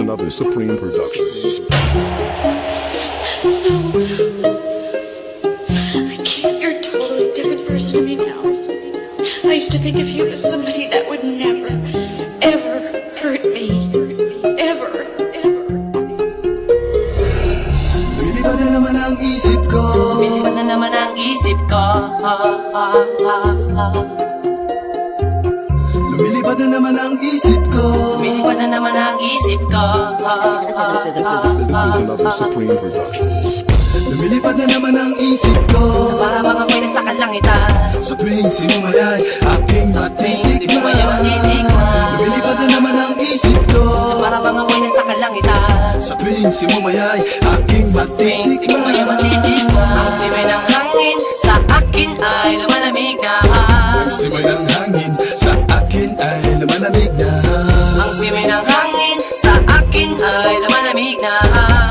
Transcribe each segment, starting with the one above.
another Supreme production. I can't. You're a totally different person to me now. I used to think of you as somebody that would never, ever hurt me. Ever. Lumilipad na naman ang isip ko. Lumilipad na naman ang isip ko. Lumilipad na naman ang isip ko. Lumilipad na naman ang isip ko. This is another Supreme production. Lumilipad na naman ang isip ko. Para bang ako'y nasa kalangitan. Sa tuwing sinumayay aking matitikman. Lumilipad na naman ang isip ko. Para bang ako'y nasa kalangitan. Sa tuwing sinumayay aking matitikman. Ang simay ng hangin sa akin ay lumalamig na. Ang simay ng hangin sa akin ay lumalamig na. Ang simay ng hangin sa akin ay lumalamig na.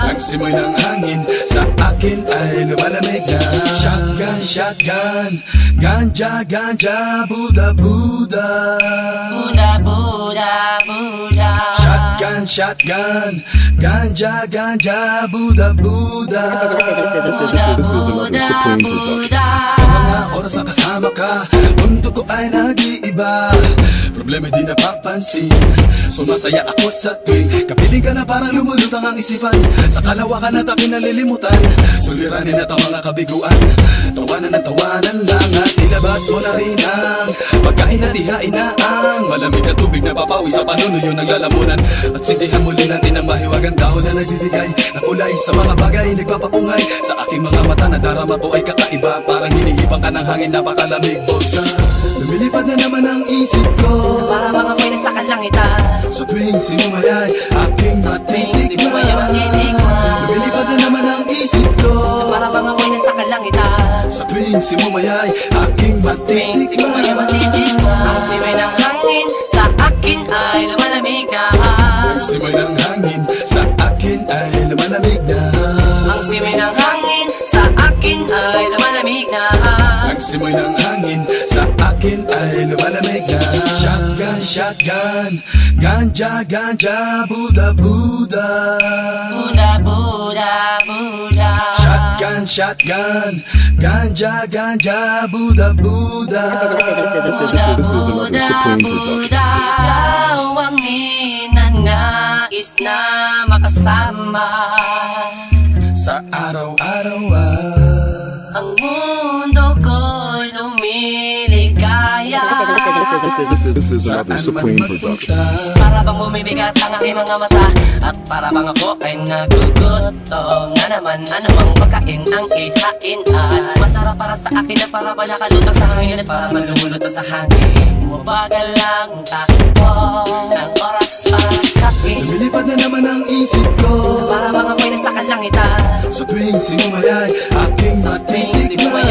Ang simoy ng hangin sa akin ay lumalamig na. Shotgun, shotgun, ganja, ganja, Buddha, Buddha. Buddha, Buddha, Buddha. Shotgun, shotgun, ganja, ganja, Buddha, Buddha. Buddha, Buddha, Buddha. Sa mga oras na kasama ka, mundo ko ay nag-iiba. Problema di napapansin. Sumasaya ako sa tuwing kapiling ka na parang lumulutang ang isipan. Sa kalawakan at aking nalilimutan, suliranin at ang mga kabiguan. Tawanan ng tawanan lang at ilabas mo na rin ang pagkain at ihain na ang malamig na tubig na papawi sa panunuyo ng lalamunan. At sindihan muli natin ang mahiwagang dahon na nagbibigay ng kulay sa mga bagay nagpapapungay. Sa aking mga mata na darama ko ay kakaiba. Parang hinihipang ka ng hangin, napakalamig buksa. Lumilipad na naman ang isip ko. Para bang ako'y nasa kalangitan. Sa tuwing sinumayay aking matitikman. Lumilipad na naman ang isip ko. Para bang ako'y nasa kalangitan. Sa tuwing sinumayay aking matitikman. Ang simay ng hangin sa akin ay lumalamig na. Ang simay ng hangin sa akin ay lumalamig na. Ang simay ng hangin sa akin ay lumalamig na. Ang simoy ng hangin sa akin ay lumalamig na. Shotgun, shotgun, ganja, ganja, Buddha, Buddha. Buddha, Buddha, Buddha. Shotgun, shotgun, ganja, ganja, Buddha, Buddha. Buddha, Buddha, Buddha. Ikaw ang ninanais na makasama. Sa araw-araw Ang mundo ko'y lumiligaya. This is another Supreme production. Para bang bumibigat ang aking mga mata. At para bang ako ay nagugutom na naman. Anumang pagkain ang ihain ay masarap para sa akin na para ba nakalutang sa hangin. At para malumulutang sa hangin. Mabagal lang takbo ng oras para sa akin. lumilipad na naman ang isip ko. Para bang ako'y nasa kalangitan. Sa tuwing sinumayay aking matitikman.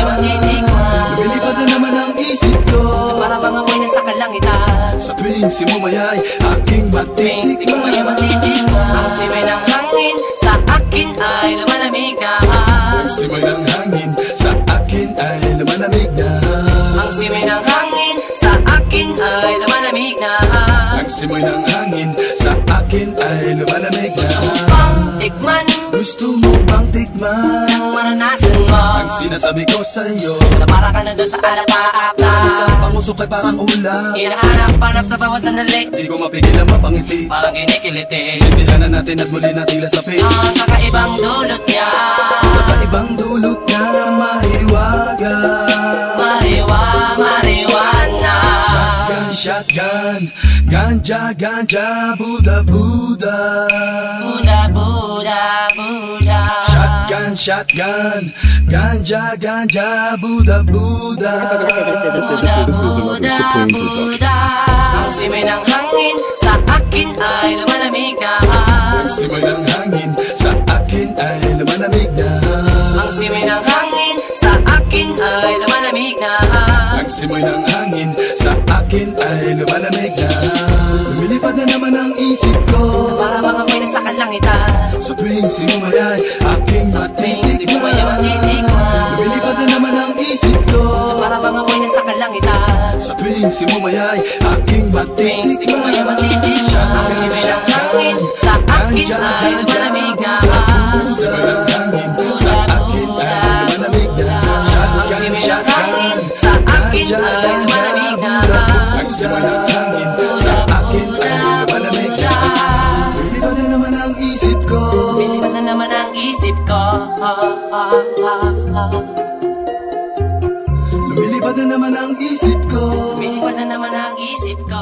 Lumilipad na naman ang isip ko. Para bang ako'y nasa kalangitan. Sa tuwing sinumayay aking matitikman. Ang simay ng hangin sa akin ay lumalamig na. Ang simoy ng hangin sa akin ay lumalamig na. Ang simay ng hangin sa akin ay lumalamig na. Ang simoy ng hangin sa akin ay lumalamig na. Pang tikman Gusto mo bang tikman ang maranasan mo. ang sinasabi ko sa'yo? Na para ka na doon sa alapaap na Isang pangusok ay parang ulam. hinahanap-hanap sa bawat sandali. Di ko mapigil na mapangiti. Parang kinikiliti Sindihan na natin at muli na tila sapit. ang kakaibang dulot niya. Kakaibang dulot na mahiwaga. Mariwana Shotgun, shotgun, ganja, ganja, Buddha, Buddha. Buddha, Buddha, Buddha. Shotgun, shotgun, ganja, ganja, Buddha, Buddha. Buddha, Buddha, Buddha. Ang simay ng hangin sa akin ay lumalamig na. Ang simoy ng hangin sa akin ay lumalamig na. Ang simay ng hangin sa akin ay lumalamig na. Ang simoy ng hangin sa akin ay lumalamig na. Lumilipad na naman ang isip ko. Para bang ako'y nasa kalangitan. Sa tuwing sinumayay aking matitikman. Lumilipad na naman ang isip ko. Para bang ako'y nasa kalangitan. Sa tuwing sinumayay aking matitikman. Ang simay ng hangin sa akin akin ay malamig na. Simoy ng hangin sa akin ay malamig na. Ang simoy ng hangin sa akin ay malamig na. Ang simoy ng hangin sa akin ay malamig na. Lumilipad na naman ang isip ko. Lumilipad na naman ang isip ko. Lumilipad na naman ang isip ko. Lumilipad na naman ang isip ko.